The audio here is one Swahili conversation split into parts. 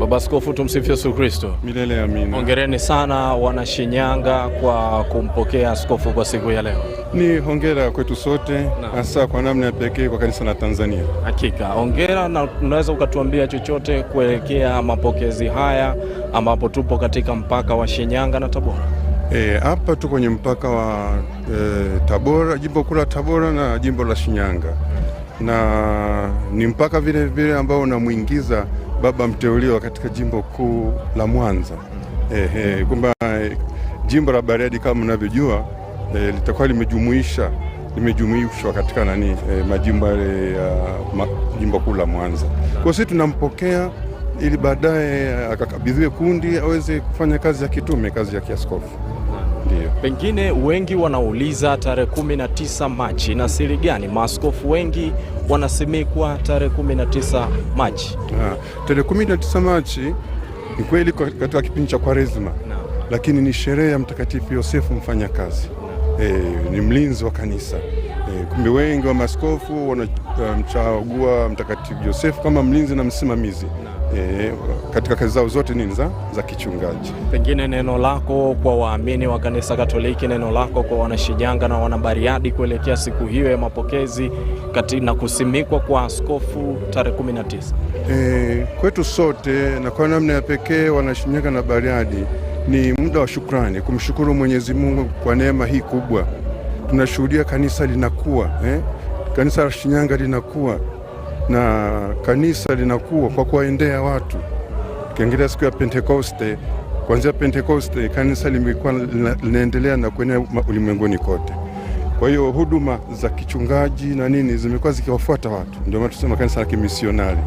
Baba Askofu, tumsifu Yesu Kristo. Milele amina. Hongereni sana wana Shinyanga kwa kumpokea askofu kwa siku ya leo. Ni hongera kwetu sote, hasa kwa namna ya pekee kwa kanisa la Tanzania. Hakika, hongera, na unaweza ukatuambia chochote kuelekea mapokezi haya ambapo tupo katika mpaka wa Shinyanga na Tabora? Hapa tuko kwenye mpaka wa Tabora, jimbo kuu la Tabora na jimbo la Shinyanga. Na ni mpaka vile vile ambao unamuingiza baba mteuliwa katika jimbo kuu la Mwanza. Kwamba jimbo la Bariadi kama mnavyojua litakuwa limejumuishwa katika majimbo ya jimbo kuu la Mwanza. Kwa sisi tunampokea ili baadaye akakabidhiwe kundi aweze kufanya kazi ya kitume, kazi ya kiaskofu. Ndio. Pengine wengi wanauliza tarehe 19 Machi na siri gani? Maaskofu wengi wanasimikwa tarehe 19 Machi. Tarehe 19 Machi ni kweli katika kipindi cha Kwaresma, lakini ni sherehe ya Mtakatifu Yosefu Mfanyakazi. Ni mlinzi wa kanisa. Kumbe wengi wa maaskofu wanamchagua Mtakatifu Yosefu kama mlinzi na msimamizi katika kazi zao zote za kichungaji. Pengine neno lako kwa waamini wa kanisa Katoliki, neno lako kwa wana Shinyanga na wana Bariadi kuelekea siku hiyo ya mapokezi na kusimikwa kwa askofu tarehe 19. Kwetu sote na kwa namna ya pekee wana Shinyanga na Bariadi ni muda wa shukrani, kumshukuru Mwenyezi Mungu kwa neema hii kubwa. Tunashuhudia kanisa linakuwa, kanisa la Shinyanga linakuwa, na kanisa linakuwa kwa kuwaendea watu. Tukiangalia siku ya Pentekoste, kuanzia Pentekoste kanisa limekuwa linaendelea na kuenea ulimwenguni kote. Kwa hiyo huduma za kichungaji na nini zimekuwa zikiwafuata watu. Ndio maana tunasema kanisa la kimisionari.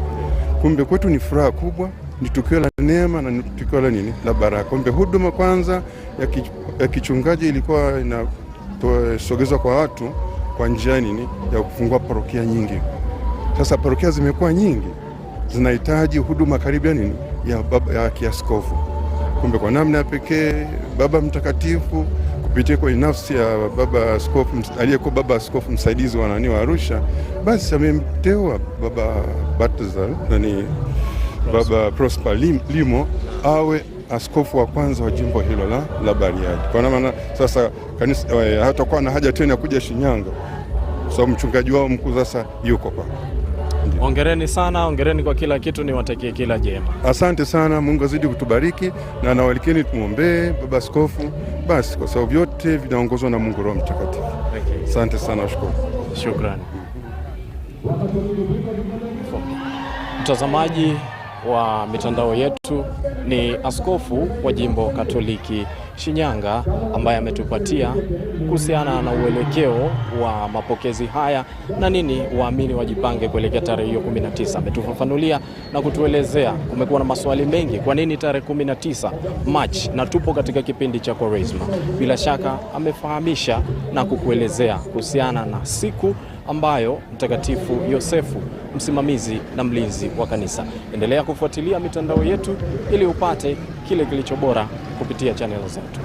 Kumbe kwetu ni furaha kubwa, ni tukio la neema na ni tukio la baraka. Kumbe huduma kwanza ya kichungaji ilikuwa inasogezwa kwa watu kwa njia ya kufungua parokia nyingi. Sasa parokia zimekuwa nyingi, zinahitaji huduma karibu ya kiaskofu. Kumbe kwa namna ya pekee Baba Mtakatifu kupitia kwa nafsi ya baba askofu aliyekuwa baba askofu msaidizi wa Arusha, basi amemteua baba Balthazar Baba Prosper Limo awe askofu wa kwanza wa jimbo hilo la Bariadi. Kwa maana sasa kanisa hatakuwa na haja tena kuja Shinyanga, sababu mchungaji wao mkuu sasa yuko pa. Hongereni sana, hongereni kwa kila kitu, niwatakie kila jema. Asante sana, Mungu azidi kutubariki, na nawalikeni tumuombee baba askofu, basi kwa sababu vyote vinaongozwa na Mungu Roho Mtakatifu. Asante sana, shukuru. Shukrani. Mtazamaji wa mitandao yetu, ni askofu wa jimbo Katoliki Shinyanga ambaye ametupatia kuhusiana na uelekeo wa mapokezi haya na nini waamini wajipange kuelekea tarehe hiyo 19. Ametufafanulia na kutuelezea, kumekuwa na maswali mengi, kwa nini tarehe 19 Machi na tupo katika kipindi cha Kwaresma. Bila shaka amefahamisha na kukuelezea kuhusiana na siku ambayo Mtakatifu Yosefu msimamizi na mlinzi wa kanisa. Endelea kufuatilia mitandao yetu ili upate kile kilicho bora kupitia channel zetu.